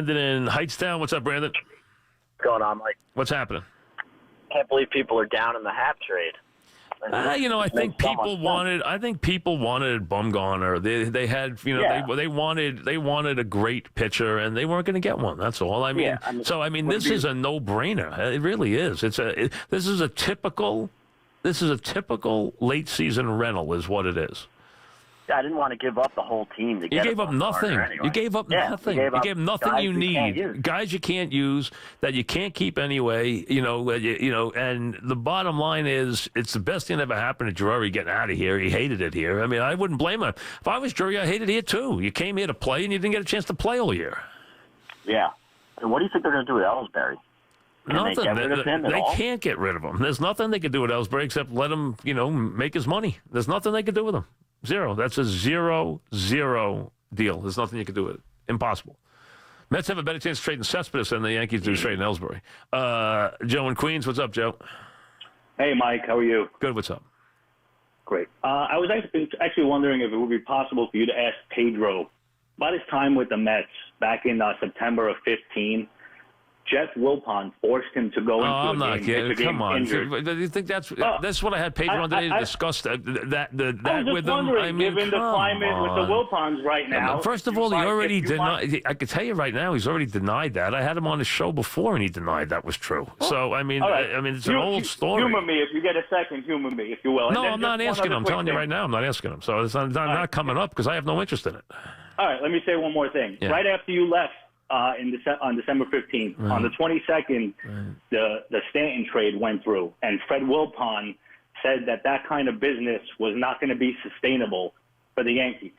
Brandon in Heightstown. What's up, Brandon? What's going on, Mike? What's happening? Can't believe people are down in the Hap trade. I think people wanted. I think people wanted Bumgarner. They had, they wanted a great pitcher, and they weren't going to get one. That's all. I mean, this is a no-brainer. It really is. This is a typical late season rental, is what it is. I didn't want to give up the whole team to get. You gave up nothing. Anyway. You gave up nothing. You gave nothing you need. Guys you can't use, that you can't keep anyway. And the bottom line is, it's the best thing that ever happened to Drury getting out of here. He hated it here. I mean, I wouldn't blame him. If I was Drury, I hated it here too. You came here to play, and you didn't get a chance to play all year. Yeah. And what do you think they're going to do with Ellsbury? Nothing. They can't get rid of him. There's nothing they could do with Ellsbury except let him, make his money. There's nothing they could do with him. Zero. That's a 0-0 deal. There's nothing you can do with it. Impossible. Mets have a better chance of trading Cespedes than the Yankees do trading Ellsbury. Joe in Queens. What's up, Joe? Hey, Mike. How are you? Good. What's up? Great. I was actually wondering if it would be possible for you to ask Pedro about his time with the Mets back in September of 2015. Jeff Wilpon forced him to go into a game. Come on. Injured. Do you think that's what I had Pedro on today to discuss that with him? I mean, given the climate with the Wilpons right now. First of all, he already denied. I could tell you right now, he's already denied that. I had him on the show before, and he denied that was true. So I mean, it's an old story. Humor me if you get a second. Humor me if you will. No, I'm not asking him. I'm telling you right now, I'm not asking him. So it's not coming up because I have no interest in it. All right. Let me say one more thing. Yeah. Right after you left. On December 15th. Right. On the 22nd, the Stanton trade went through, and Fred Wilpon said that kind of business was not going to be sustainable for the Yankees.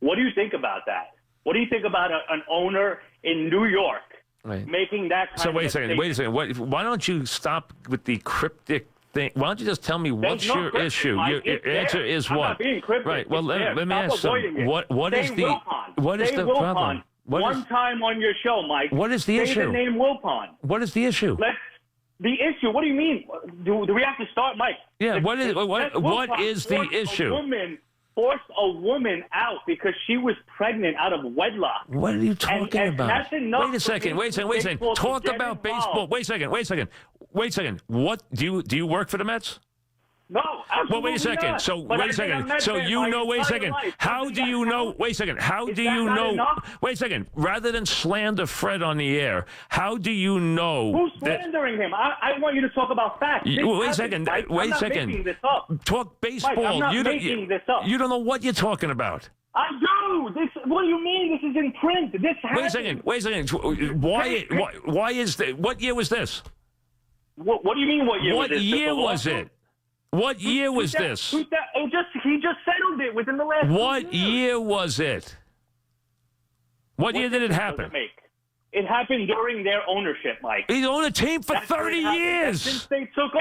What do you think about that? What do you think about an owner in New York making that kind of wait a second. Why don't you stop with the cryptic thing? Why don't you just tell me what's your issue? Your answer is what? I'm not being cryptic. Right. Well, let me ask you. What is the problem? One time on your show, Mike. What is the issue? Say the name Wilpon. What is the issue? The issue? What do you mean? Do we have to start, Mike? Yeah. What is the issue? Forced a woman out because she was pregnant out of wedlock. What are you talking about? That's enough. Wait a second. Talk about baseball. Wait a second. What do you work for the Mets? No, absolutely well, wait a second. not. So wait a second. So you know. Wait a second. How do you know? Wait a second. How do you know? Wait a second. Rather than slander Fred on the air, how do you know? Who's slandering him? I want you to talk about facts. Wait a second. Wait a second. Talk baseball. Mike, I'm not making this up. You don't know what you're talking about. I do. What do you mean? This is in print. This happened. Wait a second. Why is that? What year was this? What do you mean? What year was this? What year was it? What year was this? He just settled it within the last. What year was it? What year did it happen? It happened during their ownership, Mike. He's owned a team for 30 years. Since they took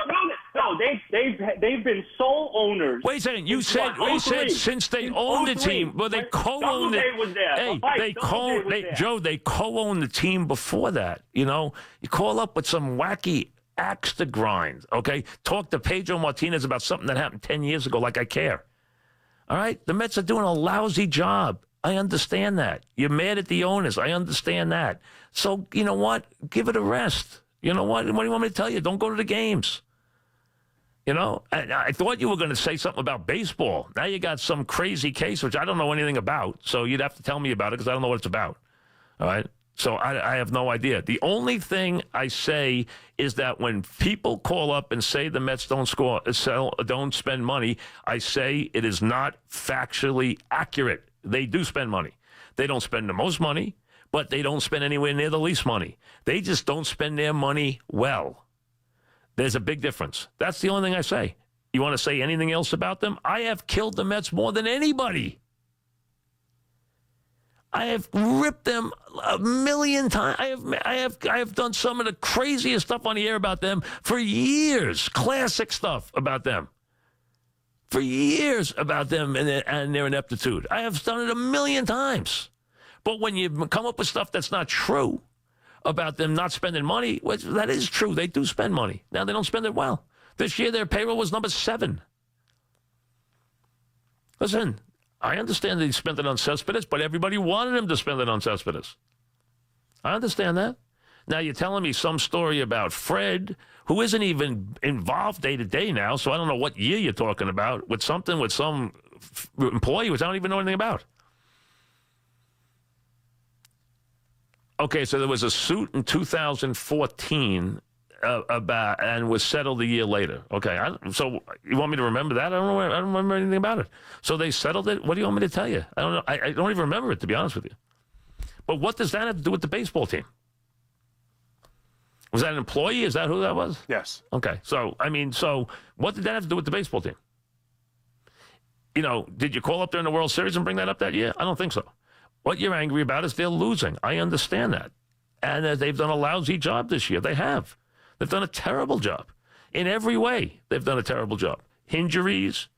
they've been sole owners. Wait a second. You said since they owned the team. Well, they co-owned it. Joe, they co-owned the team before that. You call up with some wacky axe to grind, okay? Talk to Pedro Martinez about something that happened 10 years ago like I care. All right? The Mets are doing a lousy job. I understand that. You're mad at the owners. I understand that. So, you know what? Give it a rest. You know what? What do you want me to tell you? Don't go to the games. I thought you were going to say something about baseball. Now you got some crazy case, which I don't know anything about, so you'd have to tell me about it because I don't know what it's about. All right? So I have no idea. The only thing I say is that when people call up and say the Mets don't spend money, I say it is not factually accurate. They do spend money. They don't spend the most money, but they don't spend anywhere near the least money. They just don't spend their money well. There's a big difference. That's the only thing I say. You want to say anything else about them? I have killed the Mets more than anybody. I have ripped them a million times. I have done some of the craziest stuff on the air about them for years. Classic stuff about them. For years about them and their ineptitude. I have done it a million times. But when you come up with stuff that's not true about them not spending money, well, that is true. They do spend money. Now they don't spend it well. This year their payroll was number 7. Listen. I understand that he spent it on Cespedes, but everybody wanted him to spend it on Cespedes. I understand that. Now, you're telling me some story about Fred, who isn't even involved day to day now, so I don't know what year you're talking about, with some employee which I don't even know anything about. Okay, so there was a suit in 2014 about, and was settled a year later. Okay, so you want me to remember that? I don't remember anything about it. So they settled it? What do you want me to tell you? I don't know. I don't even remember it, to be honest with you. But what does that have to do with the baseball team? Was that an employee? Is that who that was? Yes. Okay. So what did that have to do with the baseball team? Did you call up there in the World Series and bring that up that year? I don't think so. What you're angry about is they're losing. I understand that. And they've done a lousy job this year. They have. They've done a terrible job. In every way, they've done a terrible job. Injuries,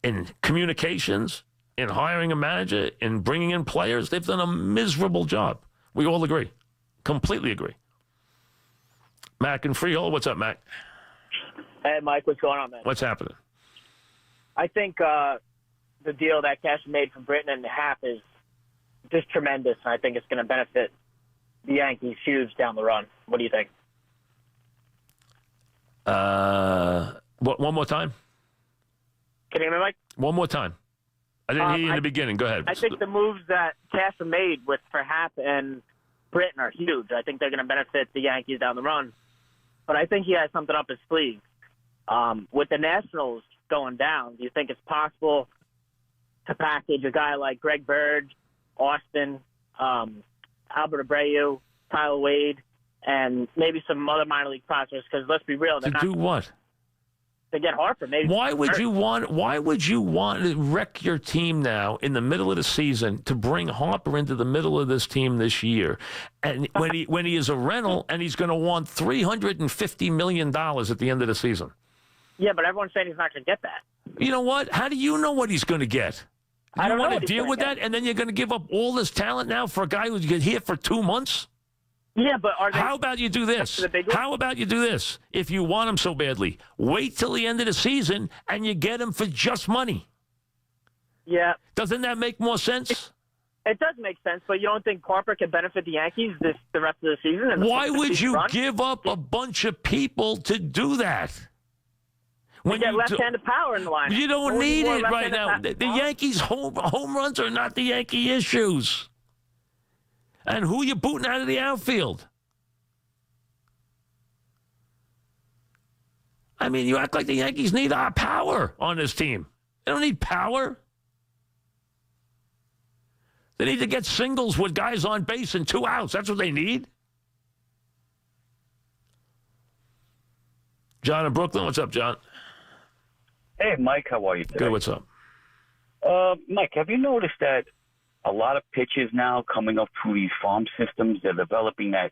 in communications, in hiring a manager, in bringing in players. They've done a miserable job. We all agree. Completely agree. Mac and Freehold, what's up, Mac? Hey, Mike, what's going on, man? What's happening? I think the deal that Cash made from Britton and Happ is just tremendous. I think it's going to benefit the Yankees huge down the run. What do you think? One more time? Can you hear me, Mike? One more time. I didn't hear you in the beginning. Go ahead. I think the moves that Cash made for Happ and Britton are huge. I think they're going to benefit the Yankees down the run. But I think he has something up his sleeve. With the Nationals going down, do you think it's possible to package a guy like Greg Bird, Austin, Albert Abreu, Tyler Wade, and maybe some other minor league prospects? Because let's be real, to do what? To get Harper, maybe. Why would you want to wreck your team now in the middle of the season to bring Harper into the middle of this team this year, and when he is a rental and he's going to want $350 million at the end of the season? Yeah, but everyone's saying he's not going to get that. You know what? How do you know what he's going to get? I don't want know to deal with that, and then you're going to give up all this talent now for a guy who's here for 2 months? Yeah, but how about you do this? How about you do this? If you want him so badly, wait till the end of the season and you get him for just money. Yeah. Doesn't that make more sense? It does make sense, but you don't think Harper can benefit the Yankees the rest of the season? Why would you give up a bunch of people to do that? When you get left-handed power in the line. You don't need it right now. The Yankees' home runs are not the Yankee issues. And who you booting out of the outfield? I mean, you act like the Yankees need our power on this team. They don't need power. They need to get singles with guys on base and 2 outs. That's what they need. John in Brooklyn. What's up, John? Hey, Mike. How are you today? Good. What's up? Mike, have you noticed that a lot of pitches now coming up through these farm systems, they're developing that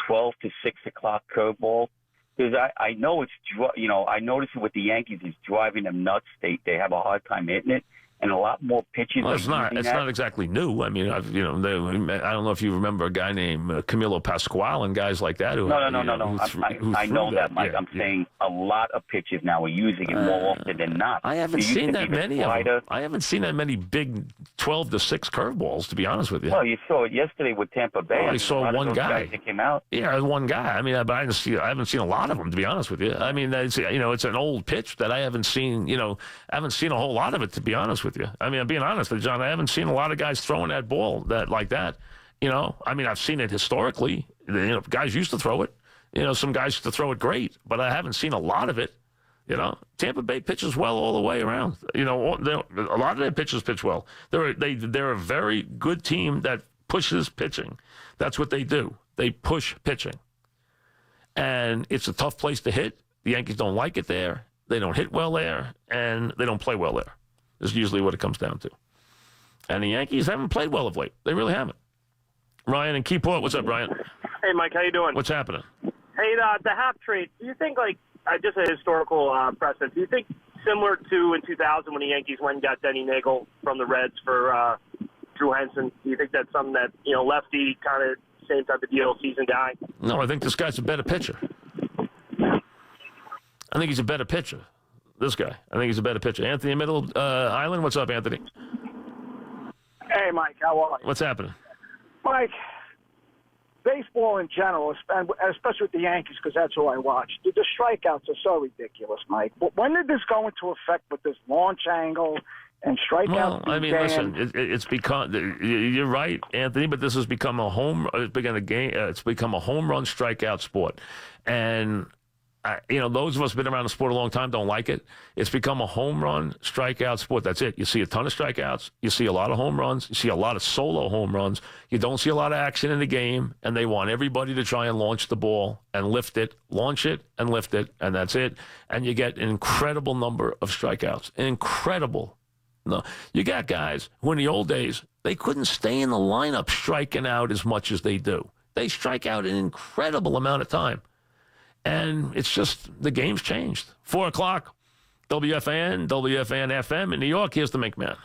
12 to 6 o'clock curveball? Because I know I notice it with the Yankees, it's driving them nuts. They have a hard time hitting it, and a lot more pitches. Well, it's not exactly new. I mean, I don't know if you remember a guy named Camilo Pascual and guys like that. No. I know that, Mike. Yeah, I'm saying a lot of pitches now are using it more often than not. I haven't seen that many of them. I haven't seen that many big 12 to 6 curveballs, to be honest with you. Well, you saw it yesterday with Tampa Bay. I saw one guy that came out. Yeah, one guy. I mean, but I haven't seen a lot of them, to be honest with you. I mean, it's an old pitch that I haven't seen. I haven't seen a whole lot of it, to be honest with you. I mean, I'm being honest with you, John. I haven't seen a lot of guys throwing that ball like that. I mean, I've seen it historically. Guys used to throw it. Some guys used to throw it great, but I haven't seen a lot of it. Tampa Bay pitches well all the way around. A lot of their pitchers pitch well. They're a very good team that pushes pitching. That's what they do. They push pitching. And it's a tough place to hit. The Yankees don't like it there. They don't hit well there, and they don't play well there. Is usually what it comes down to. And the Yankees haven't played well of late. They really haven't. Ryan in Keyport. What's up, Ryan? Hey, Mike. How you doing? What's happening? Hey, the Happ trade, do you think, just a historical precedent, do you think similar to in 2000 when the Yankees went and got Denny Nagel from the Reds for Drew Henson, do you think that's something that, lefty, kind of same type of deal, seasoned guy? No, I think this guy's a better pitcher. I think he's a better pitcher. This guy. I think he's a better pitcher. Anthony in Middle Island. What's up, Anthony? Hey, Mike. How are you? What's happening? Mike, baseball in general, and especially with the Yankees, because that's who I watch, the strikeouts are so ridiculous, Mike. But when did this go into effect with this launch angle and strikeouts? Well, I mean, listen, it's become. You're right, Anthony, but this has become a home. It's become a home run strikeout sport, and. Those of us who've been around the sport a long time don't like it. It's become a home run strikeout sport. That's it. You see a ton of strikeouts. You see a lot of home runs. You see a lot of solo home runs. You don't see a lot of action in the game, and they want everybody to try and launch the ball and lift it, launch it, and lift it, and that's it. And you get an incredible number of strikeouts. Incredible. No, you got guys who in the old days, they couldn't stay in the lineup striking out as much as they do. They strike out an incredible amount of time. And it's just, the game's changed. 4 o'clock, WFAN FM in New York. Here's the McMahon.